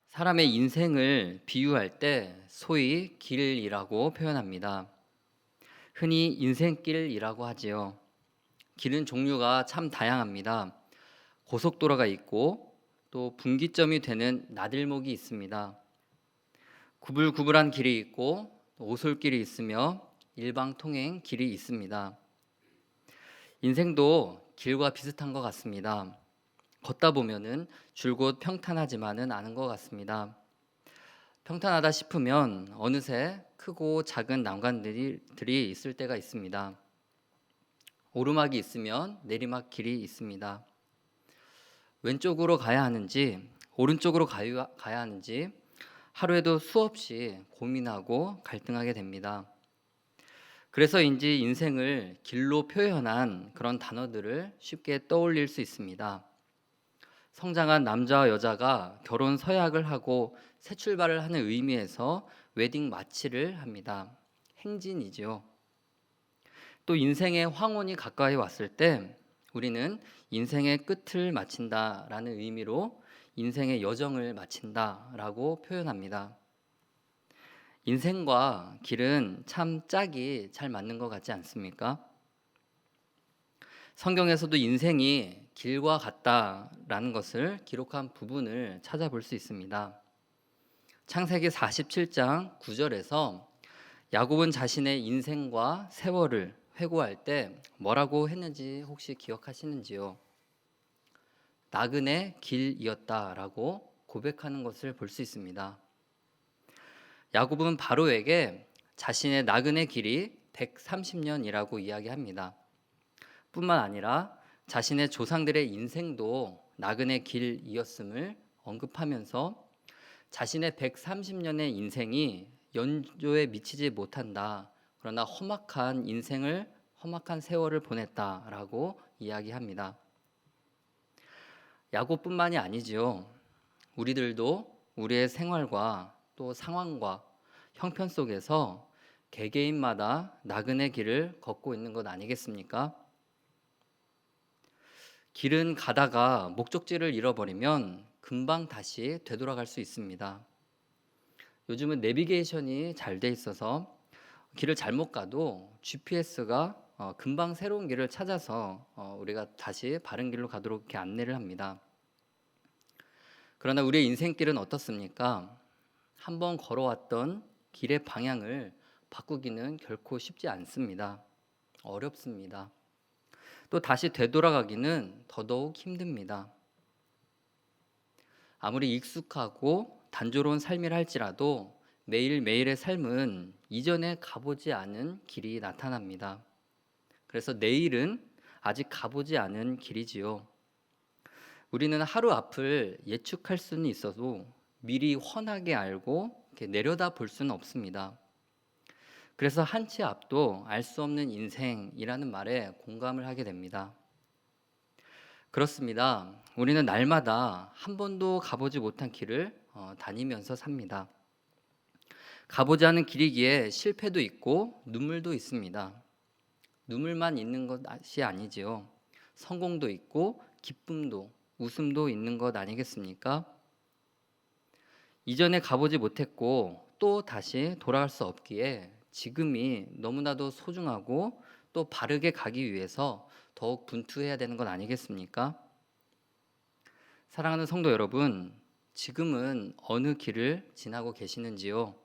사람의 인생을 비유할 때 소위 길이라고 표현합니다. 흔히 인생길이라고 하지요. 길은 종류가 참 다양합니다. 고속도로가 있고 또 분기점이 되는 나들목이 있습니다. 구불구불한 길이 있고 또 오솔길이 있으며 일방통행 길이 있습니다. 인생도 길과 비슷한 것 같습니다. 걷다 보면은 줄곧 평탄하지만은 않은 것 같습니다. 평탄하다 싶으면 어느새 크고 작은 난관들이 있을 때가 있습니다. 오르막이 있으면 내리막 길이 있습니다. 왼쪽으로 가야 하는지 오른쪽으로 가야 하는지 하루에도 수없이 고민하고 갈등하게 됩니다. 그래서인지 인생을 길로 표현한 그런 단어들을 쉽게 떠올릴 수 있습니다. 성장한 남자와 여자가 결혼 서약을 하고 새 출발을 하는 의미에서 웨딩 마치를 합니다. 행진이지요. 또 인생의 황혼이 가까이 왔을 때 우리는 인생의 끝을 마친다라는 의미로 인생의 여정을 마친다라고 표현합니다. 인생과 길은 참 짝이 잘 맞는 것 같지 않습니까? 성경에서도 인생이 길과 같다라는 것을 기록한 부분을 찾아볼 수 있습니다. 창세기 47장 9절에서 야곱은 자신의 인생과 세월을 회고할 때 뭐라고 했는지 혹시 기억하시는지요? 나그네 길이었다라고 고백하는 것을 볼 수 있습니다. 야곱은 바로에게 자신의 나그네 길이 130년이라고 이야기합니다. 뿐만 아니라 자신의 조상들의 인생도 나그네 길이었음을 언급하면서 자신의 130년의 인생이 연조에 미치지 못한다. 그러나 험악한 세월을 보냈다라고 이야기합니다. 야곱뿐만이 아니지요. 우리들도 우리의 생활과 또 상황과 형편 속에서 개개인마다 나그네 길을 걷고 있는 것 아니겠습니까? 길은 가다가 목적지를 잃어버리면 금방 다시 되돌아갈 수 있습니다. 요즘은 내비게이션이 잘 돼 있어서 길을 잘못 가도 GPS가 금방 새로운 길을 찾아서 우리가 다시 바른 길로 가도록 이렇게 안내를 합니다. 그러나 우리의 인생길은 어떻습니까? 한번 걸어왔던 길의 방향을 바꾸기는 결코 쉽지 않습니다. 어렵습니다. 또 다시 되돌아가기는 더더욱 힘듭니다. 아무리 익숙하고 단조로운 삶이라 할지라도 매일매일의 삶은 이전에 가보지 않은 길이 나타납니다. 그래서 내일은 아직 가보지 않은 길이지요. 우리는 하루 앞을 예측할 수는 있어도 미리 훤하게 알고 이렇게 내려다 볼 수는 없습니다. 그래서 한 치 앞도 알 수 없는 인생이라는 말에 공감을 하게 됩니다. 그렇습니다. 우리는 날마다 한 번도 가보지 못한 길을 다니면서 삽니다. 가보지 않은 길이기에 실패도 있고 눈물도 있습니다. 눈물만 있는 것이 아니지요. 성공도 있고 기쁨도 웃음도 있는 것 아니겠습니까? 이전에 가보지 못했고 또 다시 돌아갈 수 없기에 지금이 너무나도 소중하고 또 바르게 가기 위해서 더욱 분투해야 되는 것 아니겠습니까? 사랑하는 성도 여러분, 지금은 어느 길을 지나고 계시는지요?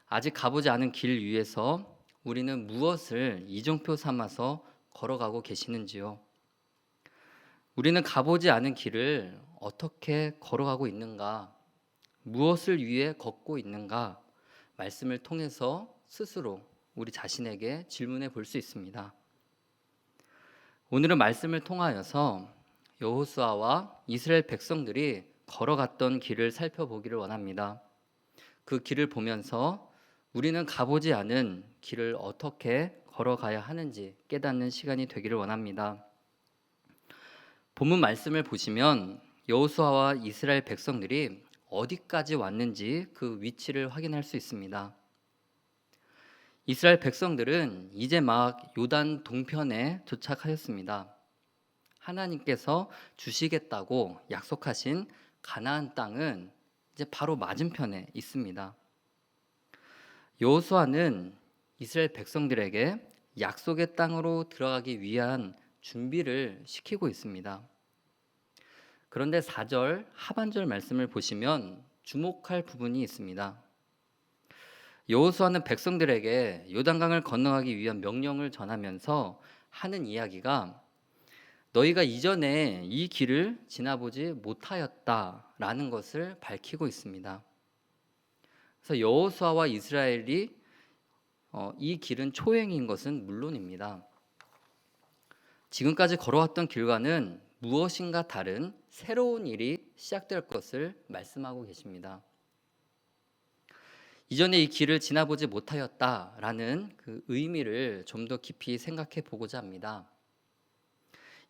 아직 가보지 않은 길 위에서 우리는 무엇을 이정표 삼아서 걸어가고 계시는지요? 우리는 가보지 않은 길을 어떻게 걸어가고 있는가? 무엇을 위해 걷고 있는가? 말씀을 통해서 스스로 우리 자신에게 질문해 볼 수 있습니다. 오늘은 말씀을 통하여서 여호수아와 이스라엘 백성들이 걸어갔던 길을 살펴보기를 원합니다. 그 길을 보면서 우리는 가보지 않은 길을 어떻게 걸어가야 하는지 깨닫는 시간이 되기를 원합니다. 본문 말씀을 보시면 여호수아와 이스라엘 백성들이 어디까지 왔는지 그 위치를 확인할 수 있습니다. 이스라엘 백성들은 이제 막 요단 동편에 도착하였습니다. 하나님께서 주시겠다고 약속하신 가나안 땅은 이제 바로 맞은편에 있습니다. 여호수아는 이스라엘 백성들에게 약속의 땅으로 들어가기 위한 준비를 시키고 있습니다. 그런데 4절 하반절 말씀을 보시면 주목할 부분이 있습니다. 여호수아는 백성들에게 요단강을 건너가기 위한 명령을 전하면서 하는 이야기가 너희가 이전에 이 길을 지나보지 못하였다라는 것을 밝히고 있습니다. 그래서 여호수아와 이스라엘이 이 길은 초행인 것은 물론입니다. 지금까지 걸어왔던 길과는 무엇인가 다른 새로운 일이 시작될 것을 말씀하고 계십니다. 이전에 이 길을 지나보지 못하였다라는 그 의미를 좀 더 깊이 생각해 보고자 합니다.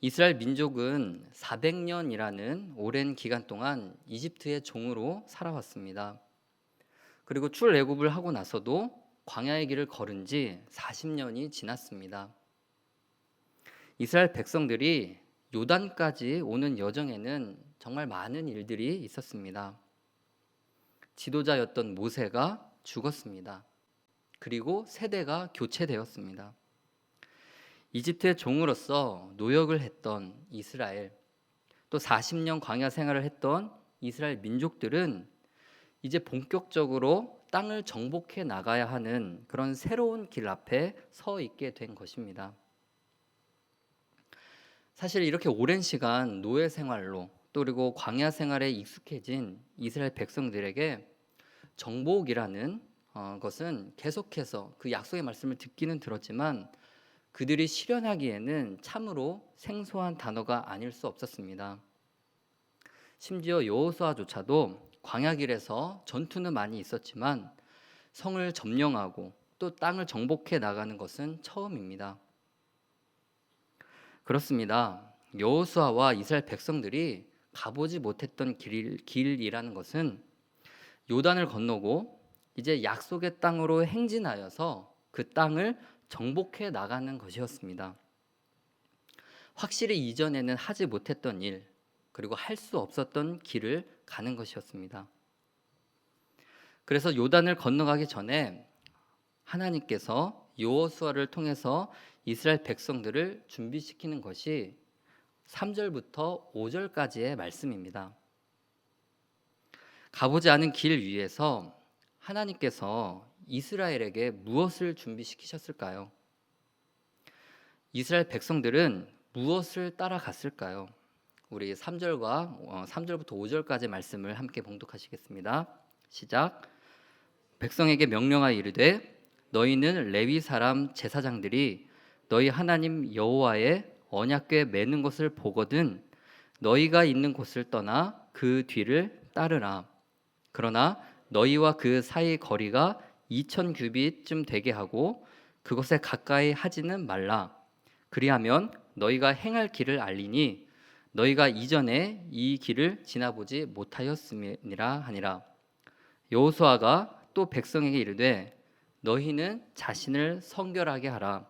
이스라엘 민족은 400년이라는 오랜 기간 동안 이집트의 종으로 살아왔습니다. 그리고 출애굽을 하고 나서도 광야의 길을 걸은 지 40년이 지났습니다. 이스라엘 백성들이 요단까지 오는 여정에는 정말 많은 일들이 있었습니다. 지도자였던 모세가 죽었습니다. 그리고 세대가 교체되었습니다. 이집트의 종으로서 노역을 했던 이스라엘, 또 40년 광야 생활을 했던 이스라엘 민족들은 이제 본격적으로 땅을 정복해 나가야 하는 그런 새로운 길 앞에 서 있게 된 것입니다. 사실 이렇게 오랜 시간 노예 생활로 또 그리고 광야 생활에 익숙해진 이스라엘 백성들에게 정복이라는 것은 계속해서 그 약속의 말씀을 듣기는 들었지만 그들이 실현하기에는 참으로 생소한 단어가 아닐 수 없었습니다. 심지어 여호수아조차도 광야길에서 전투는 많이 있었지만 성을 점령하고 또 땅을 정복해 나가는 것은 처음입니다. 그렇습니다. 여호수아와 이스라엘 백성들이 가보지 못했던 길이라는 것은 요단을 건너고 이제 약속의 땅으로 행진하여서 그 땅을 정복해 나가는 것이었습니다. 확실히 이전에는 하지 못했던 일, 그리고 할 수 없었던 길을 가는 것이었습니다. 그래서 요단을 건너가기 전에 하나님께서 여호수아를 통해서 이스라엘 백성들을 준비시키는 것이 3절부터 5절까지의 말씀입니다. 가보지 않은 길 위에서 하나님께서 이스라엘에게 무엇을 준비시키셨을까요? 이스라엘 백성들은 무엇을 따라갔을까요? 우리 3절부터 5절까지 말씀을 함께 봉독하시겠습니다. 시작. 백성에게 명령하여 이르되 너희는 레위 사람 제사장들이 너희 하나님 여호와의 언약궤 매는 것을 보거든 너희가 있는 곳을 떠나 그 뒤를 따르라. 그러나 너희와 그 사이 거리가 2000 규빗쯤 되게 하고 그것에 가까이 하지는 말라. 그리하면 너희가 행할 길을 알리니 너희가 이전에 이 길을 지나보지 못하였음이니라 하니라. 여호수아가 또 백성에게 이르되 너희는 자신을 성결하게 하라.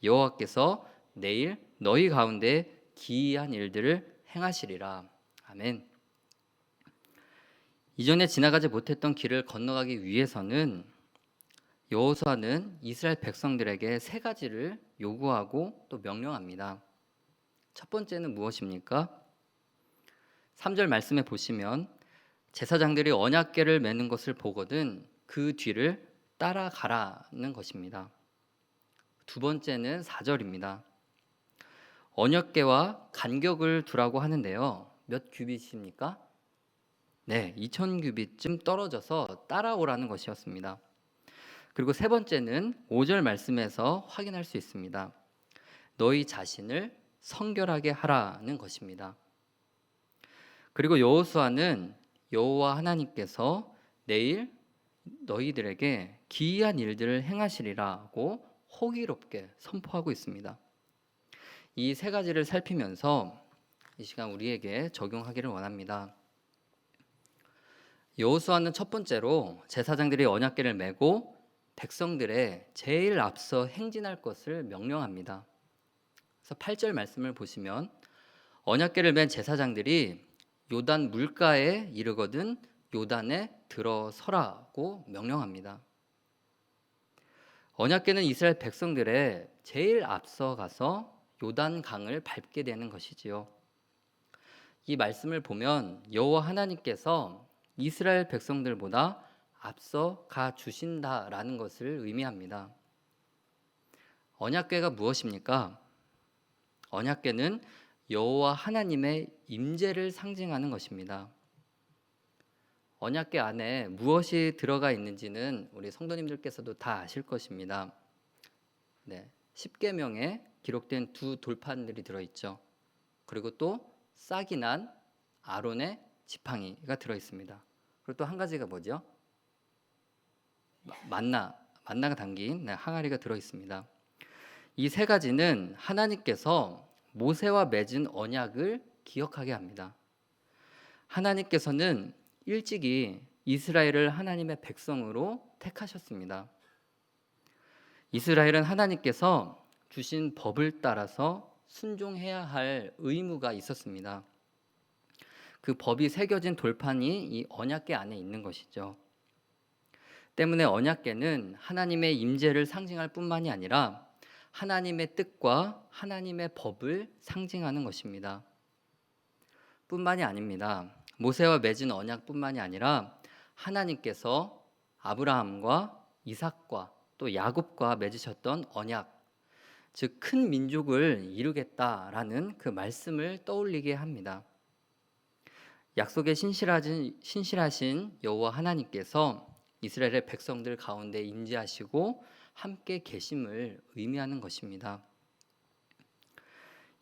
여호와께서 내일 너희 가운데 기이한 일들을 행하시리라. 아멘. 이전에 지나가지 못했던 길을 건너가기 위해서는 여호수아는 이스라엘 백성들에게 세 가지를 요구하고 또 명령합니다. 첫 번째는 무엇입니까? 3절 말씀에 보시면 제사장들이 언약궤를 매는 것을 보거든 그 뒤를 따라가라는 것입니다. 두 번째는 4절입니다. 언약궤와 간격을 두라고 하는데요. 몇 규빗입니까? 네, 2000 규빗쯤 떨어져서 따라오라는 것이었습니다. 그리고 세 번째는 5절 말씀에서 확인할 수 있습니다. 너희 자신을 성결하게 하라는 것입니다. 그리고 여호수아는 여호와 하나님께서 내일 너희들에게 기이한 일들을 행하시리라고 호기롭게 선포하고 있습니다. 이 세 가지를 살피면서 이 시간 우리에게 적용하기를 원합니다. 여호수아는 첫 번째로 제사장들이 언약궤를 메고 백성들의 제일 앞서 행진할 것을 명령합니다. 그래서 8절 말씀을 보시면 언약궤를 맨 제사장들이 요단 물가에 이르거든 요단에 들어서라고 명령합니다. 언약궤는 이스라엘 백성들의 제일 앞서가서 요단 강을 밟게 되는 것이지요. 이 말씀을 보면 여호와 하나님께서 이스라엘 백성들보다 앞서 가 주신다라는 것을 의미합니다. 언약궤가 무엇입니까? 언약궤는 여호와 하나님의 임재를 상징하는 것입니다. 언약궤 안에 무엇이 들어가 있는지는 우리 성도님들께서도 다 아실 것입니다. 네, 십계명에 기록된 두 돌판들이 들어있죠. 그리고 또 싹이 난 아론의 지팡이가 들어있습니다. 그리고 또 한 가지가 뭐죠? 만나가 담긴 항아리가 들어있습니다. 이 세 가지는 하나님께서 모세와 맺은 언약을 기억하게 합니다. 하나님께서는 일찍이 이스라엘을 하나님의 백성으로 택하셨습니다. 이스라엘은 하나님께서 주신 법을 따라서 순종해야 할 의무가 있었습니다. 그 법이 새겨진 돌판이 이 언약궤 안에 있는 것이죠. 때문에 언약궤는 하나님의 임재를 상징할 뿐만이 아니라 하나님의 뜻과 하나님의 법을 상징하는 것입니다. 뿐만이 아닙니다. 모세와 맺은 언약뿐만이 아니라 하나님께서 아브라함과 이삭과 또 야곱과 맺으셨던 언약, 즉 큰 민족을 이루겠다라는 그 말씀을 떠올리게 합니다. 약속의 신실하신 여호와 하나님께서 이스라엘의 백성들 가운데 임재하시고 함께 계심을 의미하는 것입니다.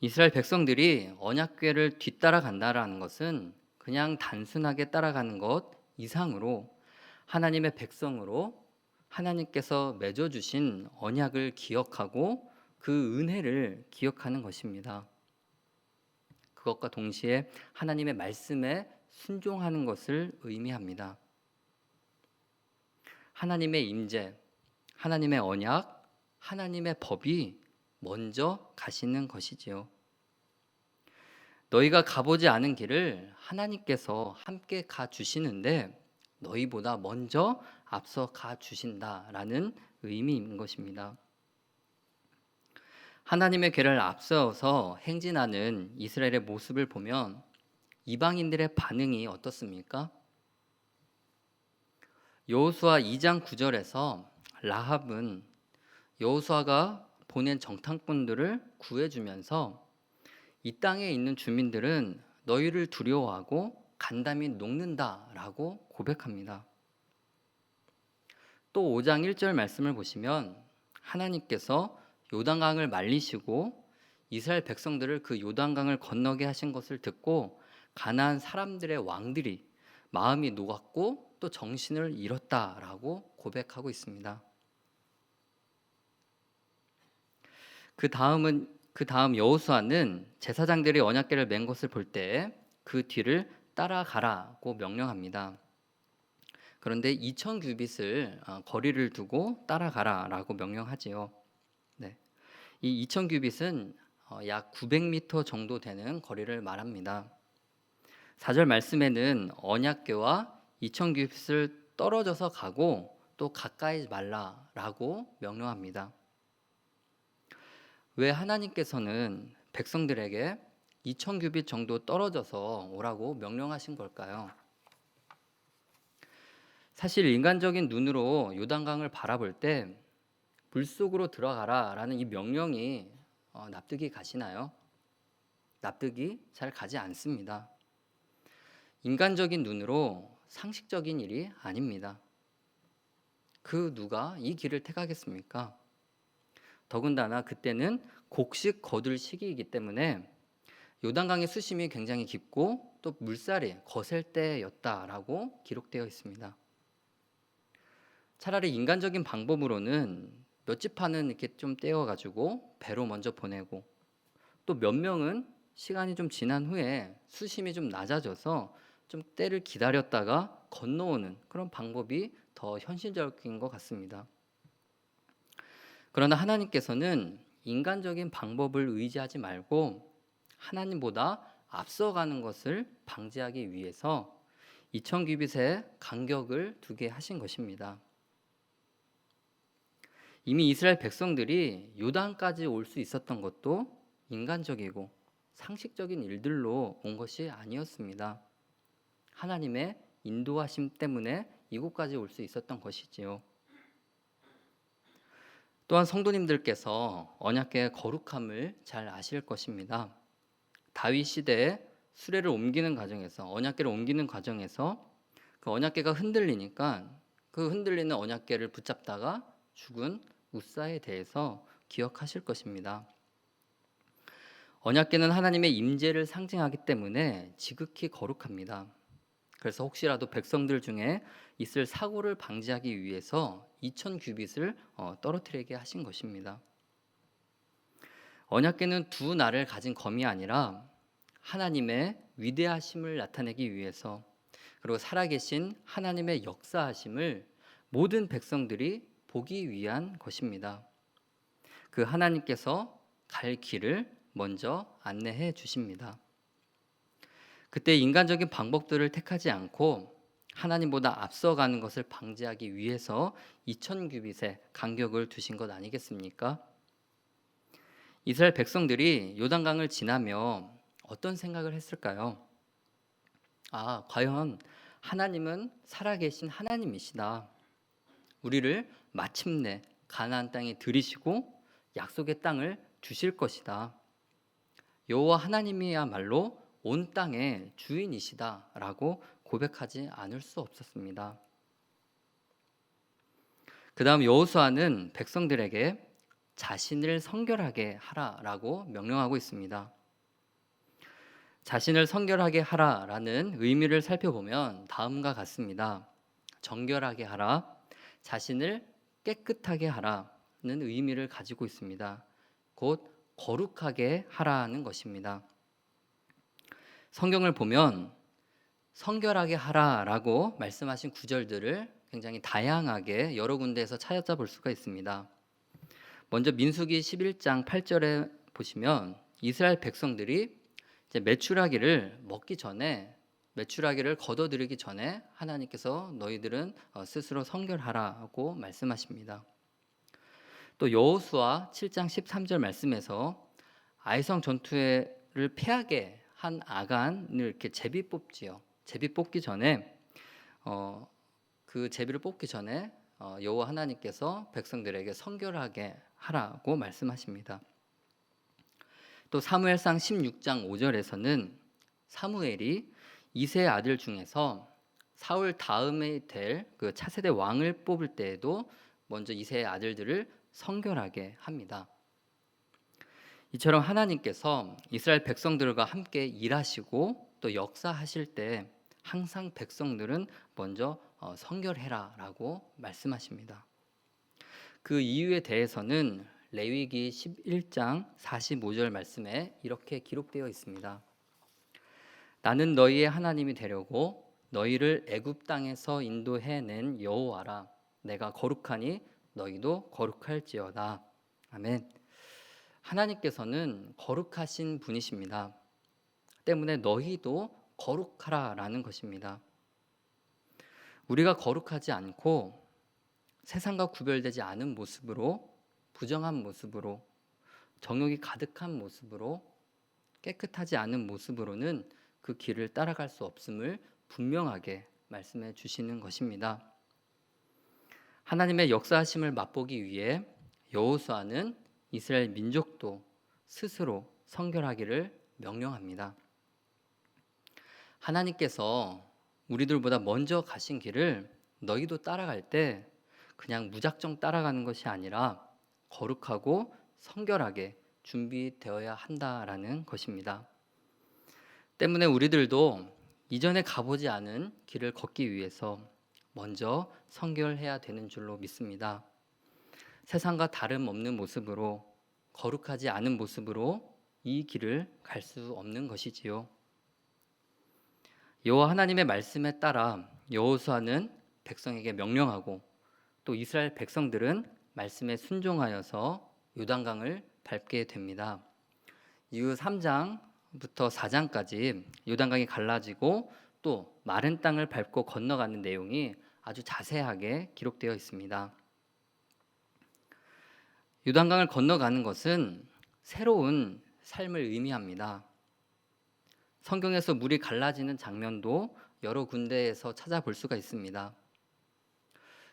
이스라엘 백성들이 언약궤를 뒤따라간다라는 것은 그냥 단순하게 따라가는 것 이상으로 하나님의 백성으로 하나님께서 맺어주신 언약을 기억하고 그 은혜를 기억하는 것입니다. 그것과 동시에 하나님의 말씀에 순종하는 것을 의미합니다. 하나님의 임재, 하나님의 언약, 하나님의 법이 먼저 가시는 것이지요. 너희가 가보지 않은 길을 하나님께서 함께 가 주시는데 너희보다 먼저 앞서 가 주신다라는 의미인 것입니다. 하나님의 궤를 앞서서 행진하는 이스라엘의 모습을 보면 이방인들의 반응이 어떻습니까? 여호수아 2장 9절에서 라합은 여호수아가 보낸 정탐꾼들을 구해주면서 이 땅에 있는 주민들은 너희를 두려워하고 간담이 녹는다라고 고백합니다. 또 5장 1절 말씀을 보시면 하나님께서 요단강을 말리시고 이스라엘 백성들을 그 요단강을 건너게 하신 것을 듣고 가나안 사람들의 왕들이 마음이 녹았고 또 정신을 잃었다라고 고백하고 있습니다. 그 다음 여호수아는 제사장들이 언약궤를 맨 것을 볼 때 그 뒤를 따라가라고 명령합니다. 그런데 2000규빗을 거리를 두고 따라가라라고 명령하지요. 네. 이 2000규빗은 약 900m 정도 되는 거리를 말합니다. 4절 말씀에는 언약궤와 2000규빗을 떨어져서 가고 또 가까이 말라라고 명령합니다. 왜 하나님께서는 백성들에게 2000규빗 정도 떨어져서 오라고 명령하신 걸까요? 사실 인간적인 눈으로 요단강을 바라볼 때 물속으로 들어가라라는 이 명령이 납득이 가시나요? 납득이 잘 가지 않습니다. 인간적인 눈으로 상식적인 일이 아닙니다. 그 누가 이 길을 택하겠습니까? 더군다나 그때는 곡식 거둘 시기이기 때문에 요단강의 수심이 굉장히 깊고 또 물살이 거셀 때였다라고 기록되어 있습니다. 차라리 인간적인 방법으로는 몇 지파는 이렇게 좀 떼어가지고 배로 먼저 보내고 또 몇 명은 시간이 좀 지난 후에 수심이 좀 낮아져서 좀 때를 기다렸다가 건너오는 그런 방법이 더 현실적인 것 같습니다. 그러나 하나님께서는 인간적인 방법을 의지하지 말고 하나님보다 앞서가는 것을 방지하기 위해서 2000규빗의 간격을 두게 하신 것입니다. 이미 이스라엘 백성들이 요단까지 올 수 있었던 것도 인간적이고 상식적인 일들로 온 것이 아니었습니다. 하나님의 인도하심 때문에 이곳까지 올 수 있었던 것이지요. 또한 성도님들께서 언약궤의 거룩함을 잘 아실 것입니다. 다윗 시대에 수레를 옮기는 과정에서, 언약궤를 옮기는 과정에서 그 언약궤가 흔들리니까 그 흔들리는 언약궤를 붙잡다가 죽은 우사에 대해서 기억하실 것입니다. 언약궤는 하나님의 임재를 상징하기 때문에 지극히 거룩합니다. 그래서 혹시라도 백성들 중에 있을 사고를 방지하기 위해서 2000규빗을 떨어뜨리게 하신 것입니다. 언약궤는 두 날을 가진 검이 아니라 하나님의 위대하심을 나타내기 위해서, 그리고 살아계신 하나님의 역사하심을 모든 백성들이 보기 위한 것입니다. 그 하나님께서 갈 길을 먼저 안내해 주십니다. 그때 인간적인 방법들을 택하지 않고 하나님보다 앞서가는 것을 방지하기 위해서 2000규빗의 간격을 두신 것 아니겠습니까? 이스라엘 백성들이 요단강을 지나며 어떤 생각을 했을까요? 과연 하나님은 살아계신 하나님이시다. 우리를 마침내 가나안 땅에 들이시고 약속의 땅을 주실 것이다. 여호와 하나님이야말로 온 땅의 주인이시다라고 고백하지 않을 수 없었습니다. 그 다음 여호수아는 백성들에게 자신을 성결하게 하라라고 명령하고 있습니다. 자신을 성결하게 하라라는 의미를 살펴보면 다음과 같습니다. 정결하게 하라, 자신을 깨끗하게 하라는 의미를 가지고 있습니다. 곧 거룩하게 하라는 것입니다. 성경을 보면 성결하게 하라라고 말씀하신 구절들을 굉장히 다양하게 여러 군데에서 찾아볼 수가 있습니다. 먼저 민수기 11장 8절에 보시면 이스라엘 백성들이 이제 메추라기를 먹기 전에, 메추라기를 걷어들이기 전에 하나님께서 너희들은 스스로 성결하라고 말씀하십니다. 또 여호수아 7장 13절 말씀에서 아이성 전투를 패하게 한 아간을 이렇게 제비 뽑지요. 제비 뽑기 전에 그 제비를 뽑기 전에 여호와 하나님께서 백성들에게 성결하게 하라고 말씀하십니다. 또 사무엘상 16장 5절에서는 사무엘이 이새의 아들 중에서 사울 다음에 될 그 차세대 왕을 뽑을 때에도 먼저 이새의 아들들을 성결하게 합니다. 이처럼 하나님께서 이스라엘 백성들과 함께 일하시고 또 역사하실 때 항상 백성들은 먼저 성결해라라고 말씀하십니다. 그 이유에 대해서는 레위기 11장 45절 말씀에 이렇게 기록되어 있습니다. 나는 너희의 하나님이 되려고 너희를 애굽 땅에서 인도해낸 여호와라. 내가 거룩하니 너희도 거룩할지어다. 아멘. 하나님께서는 거룩하신 분이십니다. 때문에 너희도 거룩하라라는 것입니다. 우리가 거룩하지 않고 세상과 구별되지 않은 모습으로, 부정한 모습으로, 정욕이 가득한 모습으로, 깨끗하지 않은 모습으로는 그 길을 따라갈 수 없음을 분명하게 말씀해 주시는 것입니다. 하나님의 역사하심을 맛보기 위해 여호수아는 이스라엘 민족도 스스로 성결하기를 명령합니다. 하나님께서 우리들보다 먼저 가신 길을 너희도 따라갈 때 그냥 무작정 따라가는 것이 아니라 거룩하고 성결하게 준비되어야 한다라는 것입니다. 때문에 우리들도 이전에 가보지 않은 길을 걷기 위해서 먼저 성결해야 되는 줄로 믿습니다. 세상과 다름없는 모습으로, 거룩하지 않은 모습으로 이 길을 갈 수 없는 것이지요. 여호와 하나님의 말씀에 따라 여호수아는 백성에게 명령하고 또 이스라엘 백성들은 말씀에 순종하여서 요단강을 밟게 됩니다. 이후 3장부터 4장까지 요단강이 갈라지고 또 마른 땅을 밟고 건너가는 내용이 아주 자세하게 기록되어 있습니다. 요단강을 건너가는 것은 새로운 삶을 의미합니다. 성경에서 물이 갈라지는 장면도 여러 군데에서 찾아볼 수가 있습니다.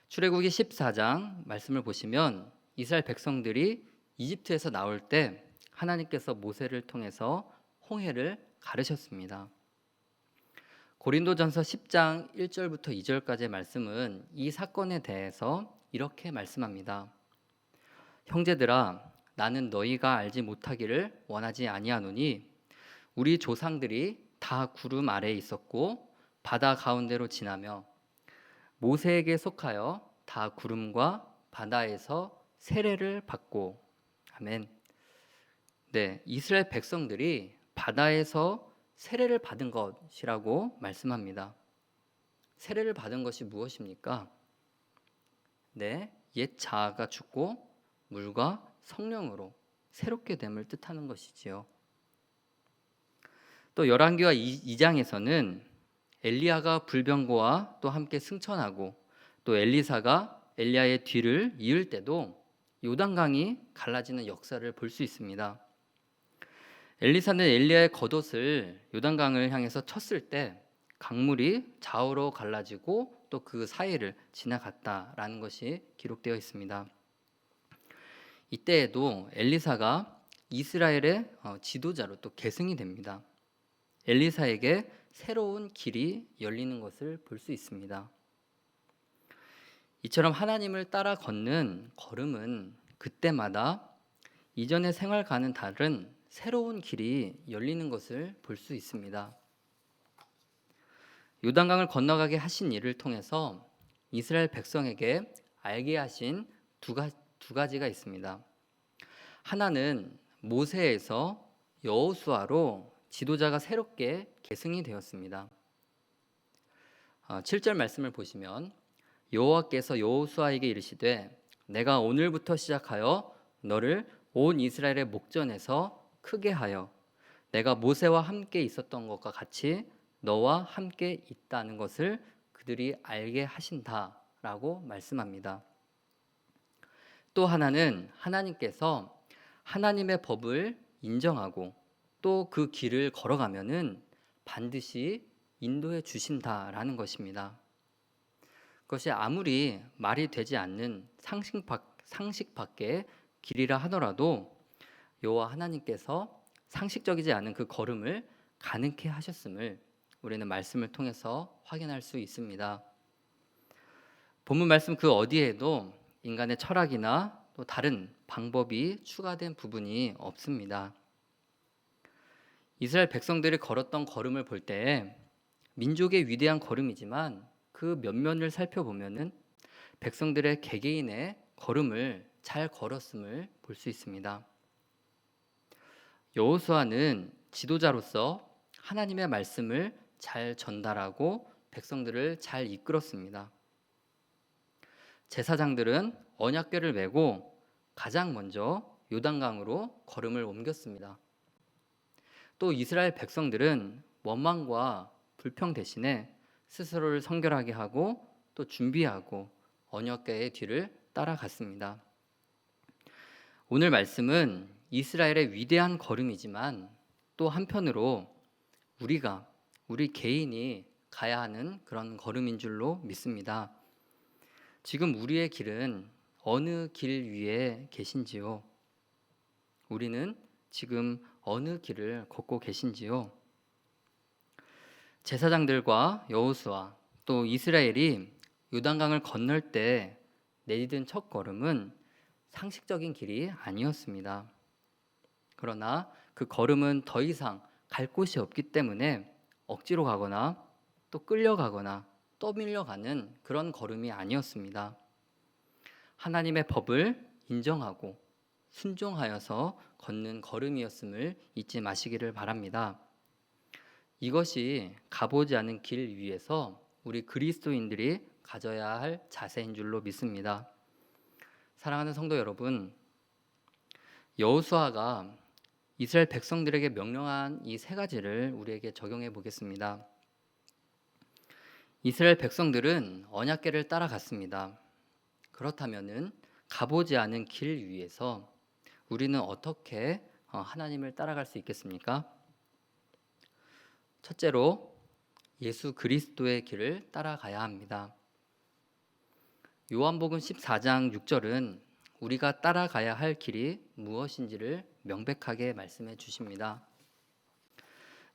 출애굽기 14장 말씀을 보시면 이스라엘 백성들이 이집트에서 나올 때 하나님께서 모세를 통해서 홍해를 가르셨습니다. 고린도전서 10장 1절부터 2절까지의 말씀은 이 사건에 대해서 이렇게 말씀합니다. 형제들아, 나는 너희가 알지 못하기를 원하지 아니하노니 우리 조상들이 다 구름 아래에 있었고 바다 가운데로 지나며 모세에게 속하여 다 구름과 바다에서 세례를 받고. 아멘. 네, 이스라엘 백성들이 바다에서 세례를 받은 것이라고 말씀합니다. 세례를 받은 것이 무엇입니까? 네, 옛 자아가 죽고 물과 성령으로 새롭게 됨을 뜻하는 것이지요. 또 열왕기와 2장에서는 엘리야가 불병거와 또 함께 승천하고 또 엘리사가 엘리야의 뒤를 이을 때도 요단강이 갈라지는 역사를 볼 수 있습니다. 엘리사는 엘리야의 겉옷을 요단강을 향해서 쳤을 때 강물이 좌우로 갈라지고 또 그 사이를 지나갔다라는 것이 기록되어 있습니다. 이때에도 엘리사가 이스라엘의 지도자로 또 계승이 됩니다. 엘리사에게 새로운 길이 열리는 것을 볼 수 있습니다. 이처럼 하나님을 따라 걷는 걸음은 그때마다 이전의 생활과는 다른 새로운 길이 열리는 것을 볼 수 있습니다. 요단강을 건너가게 하신 일을 통해서 이스라엘 백성에게 알게 하신 두 가지가 있습니다. 하나는 모세에서 여호수아로 지도자가 새롭게 계승이 되었습니다. 7절 말씀을 보시면 여호와께서 여호수아에게 이르시되 내가 오늘부터 시작하여 너를 온 이스라엘의 목전에서 크게 하여 내가 모세와 함께 있었던 것과 같이 너와 함께 있다는 것을 그들이 알게 하신다라고 말씀합니다. 또 하나는 하나님께서 하나님의 법을 인정하고 또 그 길을 걸어가면은 반드시 인도해 주신다라는 것입니다. 그것이 아무리 말이 되지 않는 상식 밖의 길이라 하더라도 여호와 하나님께서 상식적이지 않은 그 걸음을 가능케 하셨음을 우리는 말씀을 통해서 확인할 수 있습니다. 본문 말씀 그 어디에도 인간의 철학이나 또 다른 방법이 추가된 부분이 없습니다. 이스라엘 백성들이 걸었던 걸음을 볼 때 민족의 위대한 걸음이지만 그 면면을 살펴보면은 백성들의 개개인의 걸음을 잘 걸었음을 볼 수 있습니다. 여호수아는 지도자로서 하나님의 말씀을 잘 전달하고 백성들을 잘 이끌었습니다. 제사장들은 언약궤를 메고 가장 먼저 요단강으로 걸음을 옮겼습니다. 또 이스라엘 백성들은 원망과 불평 대신에 스스로를 성결하게 하고 또 준비하고 언약궤의 뒤를 따라갔습니다. 오늘 말씀은 이스라엘의 위대한 걸음이지만 또 한편으로 우리 개인이 가야 하는 그런 걸음인 줄로 믿습니다. 지금 우리의 길은 어느 길 위에 계신지요? 우리는 지금 어느 길을 걷고 계신지요? 제사장들과 여호수아 또 이스라엘이 요단강을 건널 때 내디딘 첫 걸음은 상식적인 길이 아니었습니다. 그러나 그 걸음은 더 이상 갈 곳이 없기 때문에 억지로 가거나 또 끌려가거나 떠밀려가는 그런 걸음이 아니었습니다. 하나님의 법을 인정하고 순종하여서 걷는 걸음이었음을 잊지 마시기를 바랍니다. 이것이 가보지 않은 길 위에서 우리 그리스도인들이 가져야 할 자세인 줄로 믿습니다. 사랑하는 성도 여러분, 여호수아가 이스라엘 백성들에게 명령한 이 세 가지를 우리에게 적용해 보겠습니다. 이스라엘 백성들은 언약궤를 따라갔습니다. 그렇다면은 가보지 않은 길 위에서 우리는 어떻게 하나님을 따라갈 수 있겠습니까? 첫째로 예수 그리스도의 길을 따라가야 합니다. 요한복음 14장 6절은 우리가 따라가야 할 길이 무엇인지를 명백하게 말씀해 주십니다.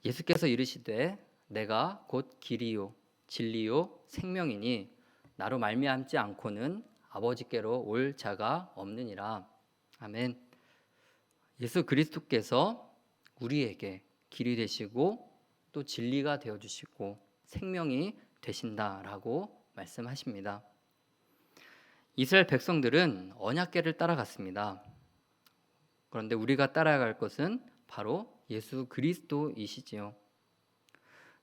예수께서 이르시되 내가 곧 길이요 진리요 생명이니 나로 말미암지 않고는 아버지께로 올 자가 없느니라. 아멘. 예수 그리스도께서 우리에게 길이 되시고 또 진리가 되어 주시고 생명이 되신다라고 말씀하십니다. 이스라엘 백성들은 언약궤를 따라갔습니다. 그런데 우리가 따라갈 것은 바로 예수 그리스도이시지요.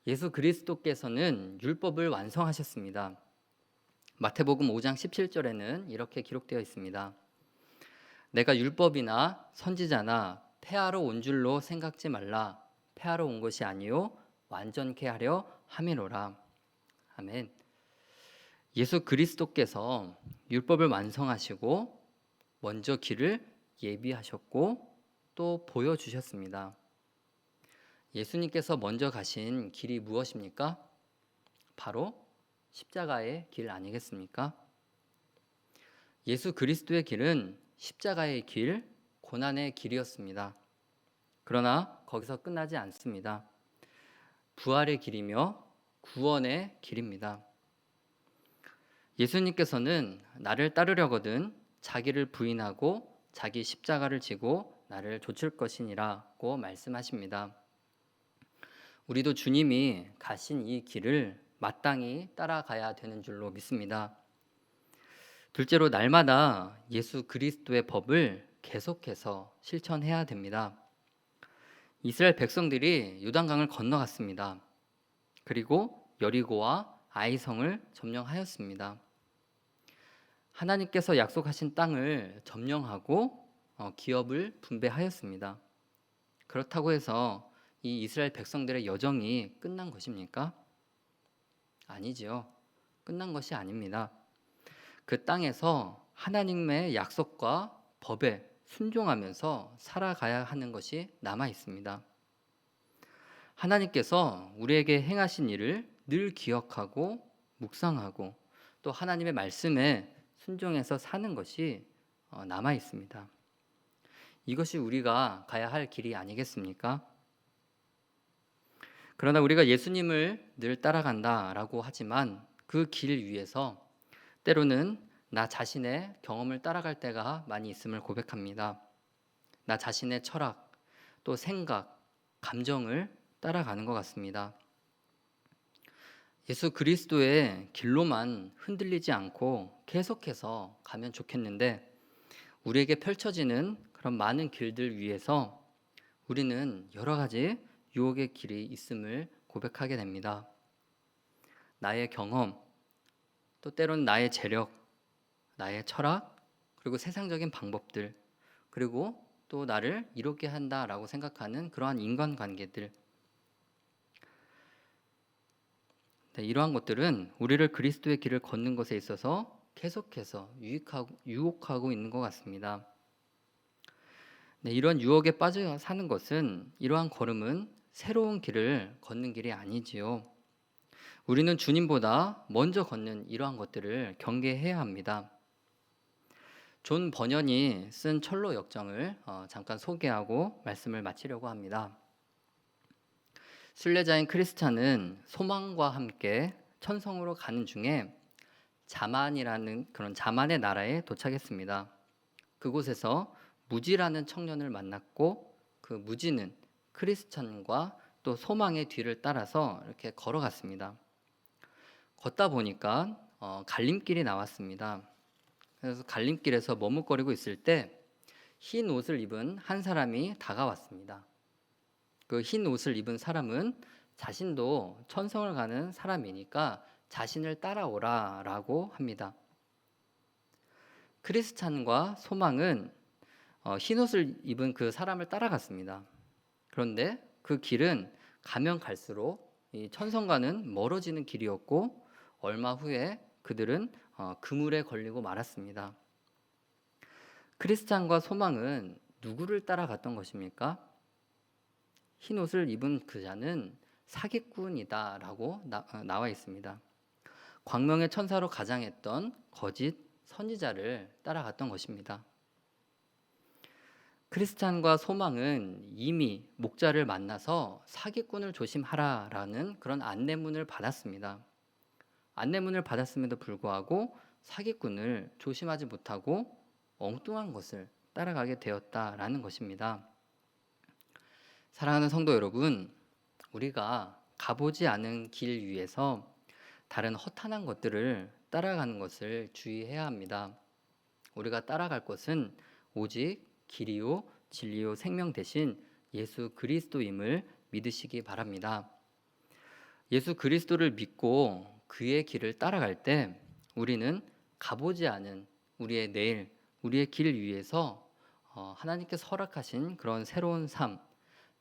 예수 그리스도께서는 율법을 완성하셨습니다. 마태복음 5장 17절에는 이렇게 기록되어 있습니다. 내가 율법이나 선지자나 폐하러 온 줄로 생각지 말라. 폐하러 온 것이 아니요 완전케 하려 함이로라. 아멘. 예수 그리스도께서 율법을 완성하시고 먼저 길을 예비하셨고 또 보여주셨습니다. 예수님께서 먼저 가신 길이 무엇입니까? 바로 십자가의 길 아니겠습니까? 예수 그리스도의 길은 십자가의 길, 고난의 길이었습니다. 그러나 거기서 끝나지 않습니다. 부활의 길이며 구원의 길입니다. 예수님께서는 나를 따르려거든 자기를 부인하고 자기 십자가를 지고 나를 좇을 것이니라고 말씀하십니다. 우리도 주님이 가신 이 길을 마땅히 따라가야 되는 줄로 믿습니다. 둘째로 날마다 예수 그리스도의 법을 계속해서 실천해야 됩니다. 이스라엘 백성들이 요단강을 건너갔습니다. 그리고 여리고와 아이성을 점령하였습니다. 하나님께서 약속하신 땅을 점령하고 기업을 분배하였습니다. 그렇다고 해서 이 이스라엘 백성들의 여정이 끝난 것입니까? 아니지요. 끝난 것이 아닙니다. 그 땅에서 하나님의 약속과 법에 순종하면서 살아가야 하는 것이 남아 있습니다. 하나님께서 우리에게 행하신 일을 늘 기억하고 묵상하고 또 하나님의 말씀에 순종해서 사는 것이 남아 있습니다. 이것이 우리가 가야 할 길이 아니겠습니까? 그러나 우리가 예수님을 늘 따라간다라고 하지만 그 길 위에서 때로는 나 자신의 경험을 따라갈 때가 많이 있음을 고백합니다. 나 자신의 철학, 또 생각, 감정을 따라가는 것 같습니다. 예수 그리스도의 길로만 흔들리지 않고 계속해서 가면 좋겠는데 우리에게 펼쳐지는 그런 많은 길들 위에서 우리는 여러 가지 유혹의 길이 있음을 고백하게 됩니다. 나의 경험, 또 때로는 나의 재력, 나의 철학, 그리고 세상적인 방법들, 그리고 또 나를 이롭게 한다라고 생각하는 그러한 인간관계들, 이러한 것들은 우리를 그리스도의 길을 걷는 것에 있어서 계속해서 유혹하고 있는 것 같습니다. 이러한 유혹에 빠져 사는 것은 이러한 걸음은 새로운 길을 걷는 길이 아니지요. 우리는 주님보다 먼저 걷는 이러한 것들을 경계해야 합니다. 존 버년이 쓴 철로 역정을 잠깐 소개하고 말씀을 마치려고 합니다. 순례자인 크리스찬은 소망과 함께 천성으로 가는 중에 자만이라는 그런 자만의 나라에 도착했습니다. 그곳에서 무지라는 청년을 만났고 그 무지는 크리스찬과 또 소망의 뒤를 따라서 이렇게 걸어갔습니다. 걷다 보니까 갈림길이 나왔습니다. 그래서 갈림길에서 머뭇거리고 있을 때 흰 옷을 입은 한 사람이 다가왔습니다. 그 흰 옷을 입은 사람은 자신도 천성을 가는 사람이니까 자신을 따라오라라고 합니다. 크리스찬과 소망은 흰 옷을 입은 그 사람을 따라갔습니다. 그런데 그 길은 가면 갈수록 이 천성과는 멀어지는 길이었고 얼마 후에 그들은 그물에 걸리고 말았습니다. 크리스찬과 소망은 누구를 따라갔던 것입니까? 흰 옷을 입은 그자는 사기꾼이다라고 나와 있습니다. 광명의 천사로 가장했던 거짓 선지자를 따라갔던 것입니다. 크리스찬과 소망은 이미 목자를 만나서 사기꾼을 조심하라라는 그런 안내문을 받았습니다. 안내문을 받았음에도 불구하고 사기꾼을 조심하지 못하고 엉뚱한 것을 따라가게 되었다라는 것입니다. 사랑하는 성도 여러분, 우리가 가보지 않은 길 위에서 다른 허탄한 것들을 따라가는 것을 주의해야 합니다. 우리가 따라갈 것은 오직 길이요 진리요 생명 대신 예수 그리스도임을 믿으시기 바랍니다. 예수 그리스도를 믿고 그의 길을 따라갈 때 우리는 가보지 않은 우리의 내일, 우리의 길 위에서 하나님께서 허락하신 그런 새로운 삶,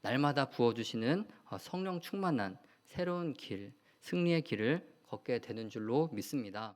날마다 부어주시는 성령 충만한 새로운 길, 승리의 길을 걷게 되는 줄로 믿습니다.